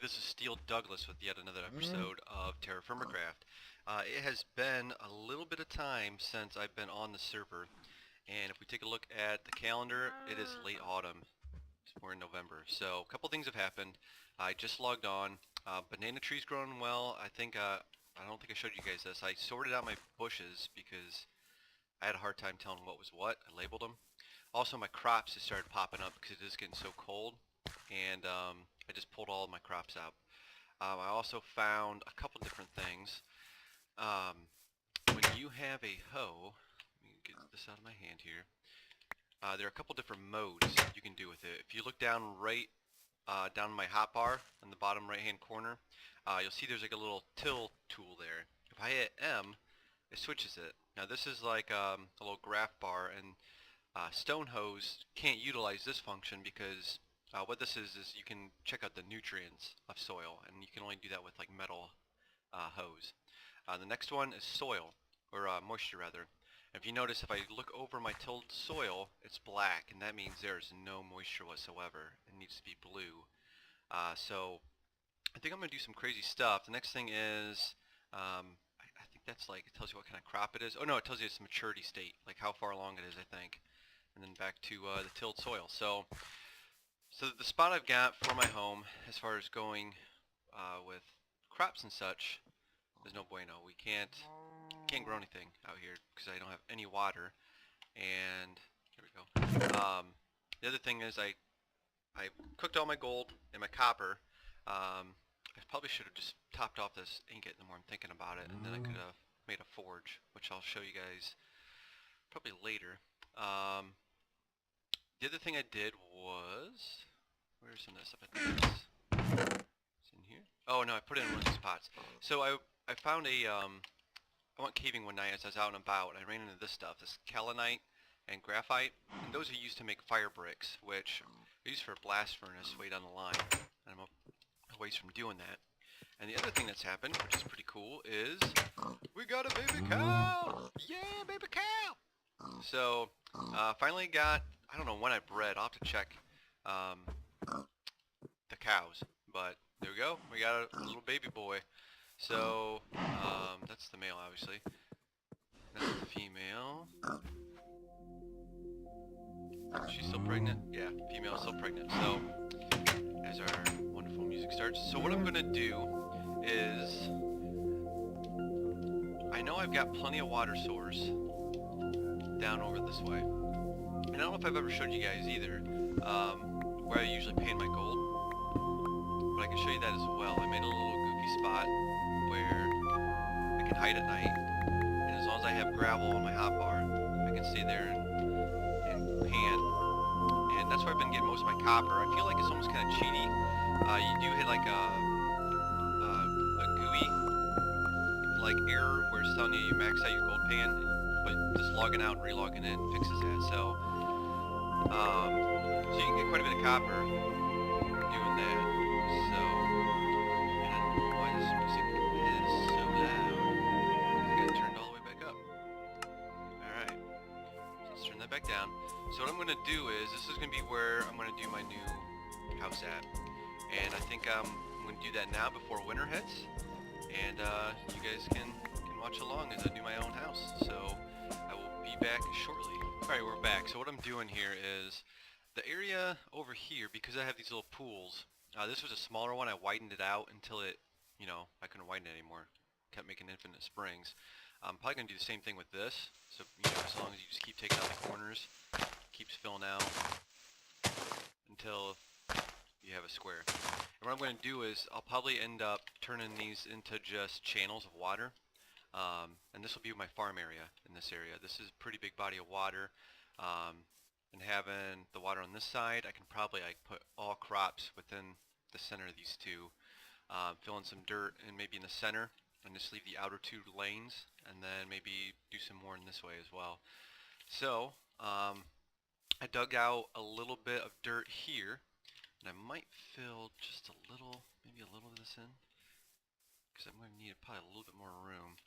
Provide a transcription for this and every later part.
this is Steel Douglas with yet another episode of Terrafirmacraft. It has been a little bit of time since I've been on the server, and if we take a look at the calendar, it is late autumn. We're in November, so a couple things have happened. I just logged on. Banana tree's growing well. I don't think I showed you guys this. I sorted out my bushes because I had a hard time telling what was what. I labeled them. Also, my crops have started popping up because it is getting so cold, and I just pulled all of my crops out. I also found a couple different things. When you have a hoe, let me get this out of my hand here. There are a couple different modes you can do with it. If you look down down my hotbar in the bottom right hand corner, you'll see there's like a little till tool there. If I hit M, it switches it. Now this is like a little graph bar, and stone hoes can't utilize this function because what this is you can check out the nutrients of soil, and you can only do that with like metal hose. The next one is soil, or moisture rather. If you notice, if I look over my tilled soil, it's black, and that means there's no moisture whatsoever. It needs to be blue. So I think I'm going to do some crazy stuff. The next thing is, I think that's like, it tells you what kind of crop it is. Oh no, it tells you its maturity state, like how far along it is, I think. And then back to the tilled soil. So the spot I've got for my home, as far as going with crops and such, is no bueno. We can't grow anything out here because I don't have any water. And here we go. The other thing is I cooked all my gold and my copper. I probably should have just topped off this ingot the more I'm thinking about it, and then I could have made a forge, which I'll show you guys probably later. The other thing I did was, where's some of this stuff? I think it's in here. Oh no, I put it in one of these pots. So I found I went caving one night as I was out and about, and I ran into this stuff, this kaolinite and graphite, and those are used to make fire bricks, which are used for a blast furnace way down the line, and I'm a ways from doing that. And the other thing that's happened, which is pretty cool, is we got a baby cow! Yeah, baby cow! So, finally got, I don't know when I bred, I'll have to check the cows, but there we go, we got a little baby boy. So, that's the male, obviously. That's the female. She's still pregnant? Yeah, female's still pregnant. So, as our wonderful music starts. So what I'm going to do is, I know I've got plenty of water source down over this way. And I don't know if I've ever showed you guys either, where I usually pan my gold. But I can show you that as well. I made a little goofy spot where I can hide at night, and as long as I have gravel on my hotbar, I can stay there and pan. And that's where I've been getting most of my copper. I feel like it's almost kind of cheaty. You do hit like a GUI like error where it's telling you max out your gold pan, but just logging out and relogging in fixes that. So you can get quite a bit of copper doing that. So, and I don't know why this music is so loud. I got it turned all the way back up. Alright. So let's turn that back down. So what I'm going to do is, this is going to be where I'm going to do my new house at. And I think I'm going to do that now before winter hits. And you guys can watch along as I do my own house. So I will be back shortly. Alright, we're back. So what I'm doing here is, the area over here, because I have these little pools, this was a smaller one. I widened it out until it, I couldn't widen it anymore. Kept making infinite springs. I'm probably going to do the same thing with this. So, as long as you just keep taking out the corners, it keeps filling out until you have a square. And what I'm going to do is, I'll probably end up turning these into just channels of water. And this will be my farm area in this area. This is a pretty big body of water. And having the water on this side, I can probably put all crops within the center of these two. Fill in some dirt and maybe in the center, and just leave the outer two lanes, and then maybe do some more in this way as well. So I dug out a little bit of dirt here, and I might fill just a little, maybe a little of this in, because I'm going to need probably a little bit more room.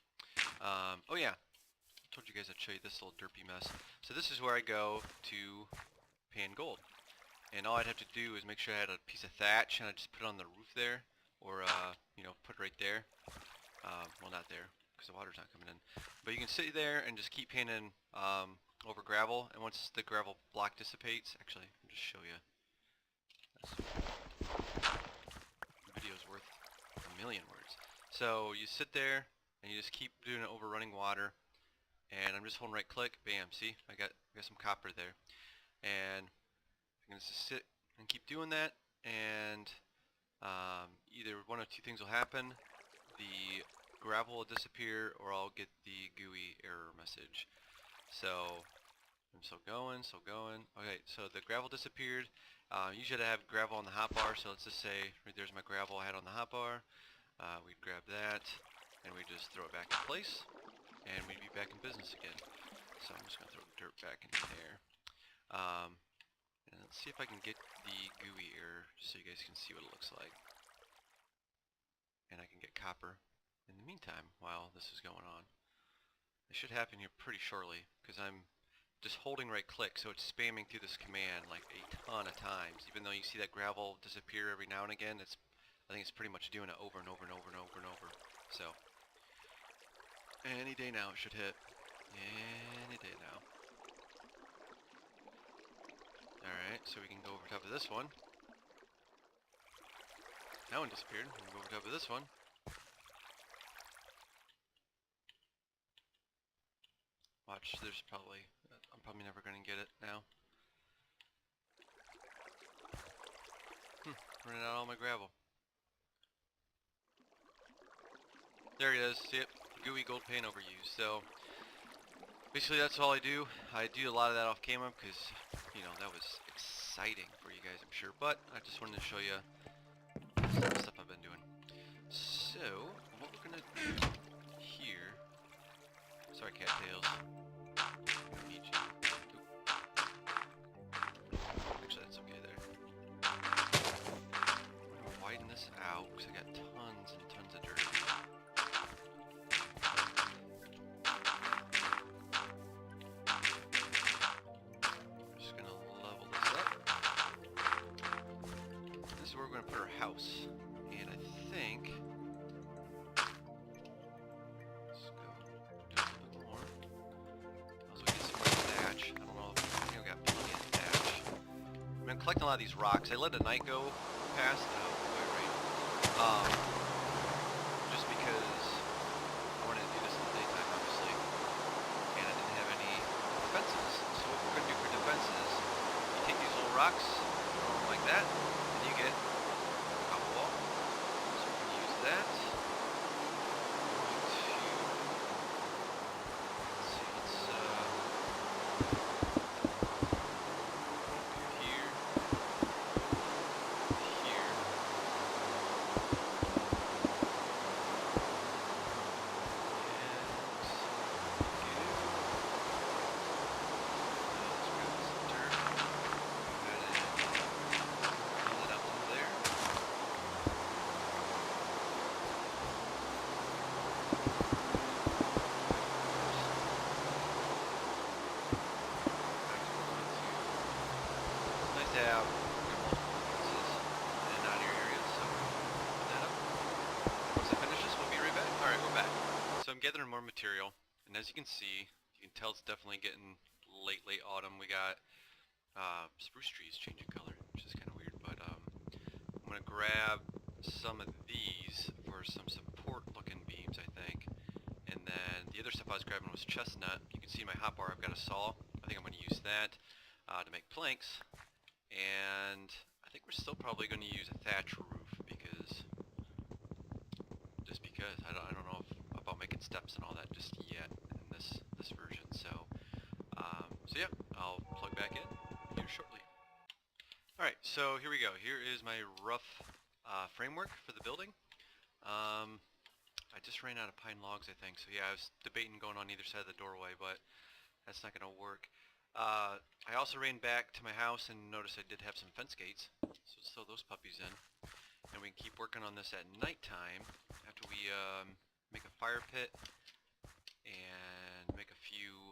Oh yeah, I told you guys I'd show you this little derpy mess. So this is where I go to pan gold. And all I'd have to do is make sure I had a piece of thatch, and I'd just put it on the roof there, or you know, put it right there. Well, not there, because the water's not coming in. But you can sit there and just keep painting over gravel, and once the gravel block dissipates, actually, I'll just show you. The video's worth a million words. So you sit there, and you just keep doing it over running water, and I'm just holding right click, bam, see, I got some copper there. And I'm going to just sit and keep doing that, and either one of two things will happen. The gravel will disappear, or I'll get the GUI error message. So I'm still going, still going. Okay, so the gravel disappeared. Usually I have gravel on the hotbar, so let's just say right there's my gravel I had on the hotbar. We'd grab that, and we just throw it back in place, and we'd be back in business again. So I'm just going to throw the dirt back in there. And let's see if I can get the GUI error so you guys can see what it looks like. And I can get copper in the meantime while this is going on. It should happen here pretty shortly, because I'm just holding right click, so it's spamming through this command like a ton of times. Even though you see that gravel disappear every now and again, I think it's pretty much doing it over and over and over and over and over. So any day now it should hit. Any day now. Alright, so we can go over top of this one. That one disappeared. We can go over top of this one. Watch, I'm probably never going to get it now. Running out all my gravel. There he is, see it? GUI gold paint overused. So, basically that's all I do. I do a lot of that off camera because, you know, that was exciting for you guys, I'm sure. But I just wanted to show you some stuff I've been doing. So, what we're going to do here... Sorry, cattails. We don't need you. Actually, that's okay there. I'm going to widen this out because I got tons and tons of dirt. I'm just going to level this up. This is where we're going to put our house. And I think... I'm collecting a lot of these rocks. I let the night go past, just because I wanted to do this in the daytime, obviously, and I didn't have any defenses. So what we're going to do for defenses, you take these little rocks, throw them like that, and you get a copper wall. So we're going to use that. Gathering more material, and as you can see, you can tell it's definitely getting late autumn. We got spruce trees changing color, which is kind of weird, but I'm going to grab some of these for some support looking beams, I think, and then the other stuff I was grabbing was chestnut. You can see in my hotbar I've got a saw. I think I'm going to use that to make planks, and I think we're still probably going to use a thatch roof because I don't know about making steps and all that just yet in this version. So yeah, I'll plug back in here shortly. All right, so here we go. Here is my rough framework for the building. I just ran out of pine logs, I think. So yeah, I was debating going on either side of the doorway, but that's not going to work. I also ran back to my house and noticed I did have some fence gates, so let's throw those puppies in. And we can keep working on this at nighttime after we make a fire pit and make a few...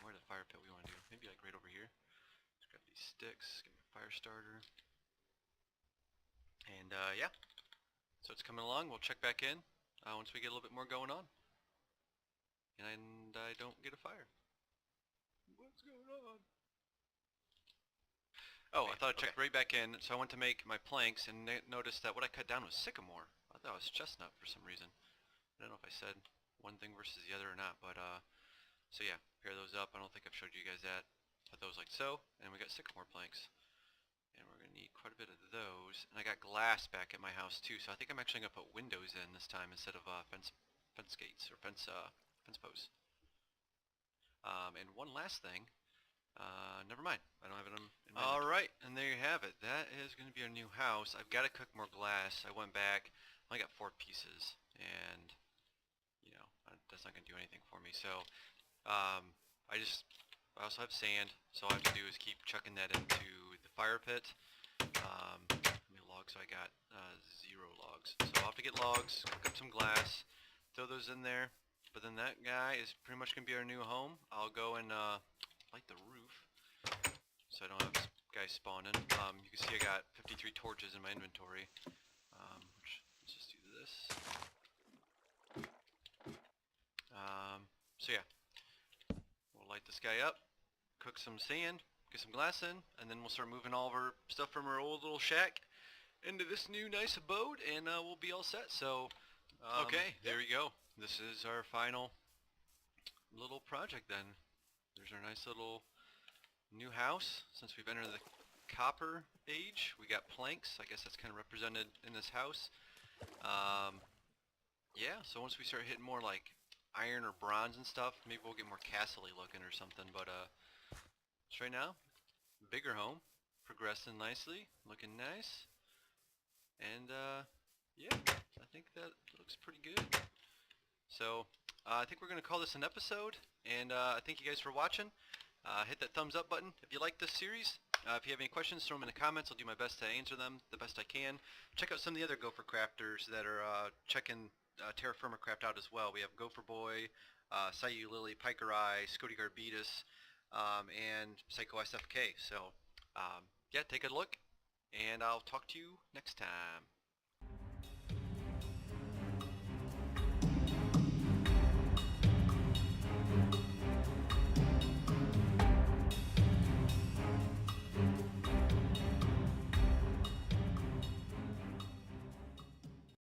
Where's the fire pit we want to do? Maybe like right over here. Let's grab these sticks, get my fire starter. And yeah, So it's coming along. We'll check back in once we get a little bit more going on. And I don't get a fire. What's going on? Oh, I thought I checked right back in. So I went to make my planks and noticed that what I cut down was sycamore. I thought it was chestnut for some reason. I don't know if I said one thing versus the other or not, but so yeah, pair those up. I don't think I've showed you guys that. Put those like so, and we got sycamore planks. And we're gonna need quite a bit of those. And I got glass back at my house too, so I think I'm actually gonna put windows in this time instead of fence gates or fence posts. And one last thing, never mind. I don't have it in my All right, and there you have it. That is going to be our new house. I've got to cook more glass. I went back. I got 4 pieces, and you know that's not going to do anything for me. So I also have sand. So all I have to do is keep chucking that into the fire pit. How many logs? So I got 0 logs. So I'll have to get logs, cook up some glass, throw those in there. But then that guy is pretty much going to be our new home. I'll go and light the roof so I don't have guys spawning. You can see I got 53 torches in my inventory. Let's just do this. So yeah, we'll light this guy up, cook some sand, get some glass in, and then we'll start moving all of our stuff from our old little shack into this new nice abode, and we'll be all set. So okay, there we go. This is our final little project then. There's our nice little new house. Since we've entered the copper age, we got planks. I guess that's kind of represented in this house. Yeah, so once we start hitting more like iron or bronze and stuff, maybe we'll get more castle-y looking or something. But just right now, bigger home, progressing nicely, looking nice. And yeah, I think that looks pretty good. So I think we're going to call this an episode, and I thank you guys for watching. Hit that thumbs up button if you like this series. If you have any questions, throw them in the comments. I'll do my best to answer them the best I can. Check out some of the other Gopher crafters that are checking Terrafirmacraft out as well. We have Gopher Boy, Sayu Lily, Piker Eye, Scody Garbetus, and Psycho SFK. So yeah, take a look, and I'll talk to you next time.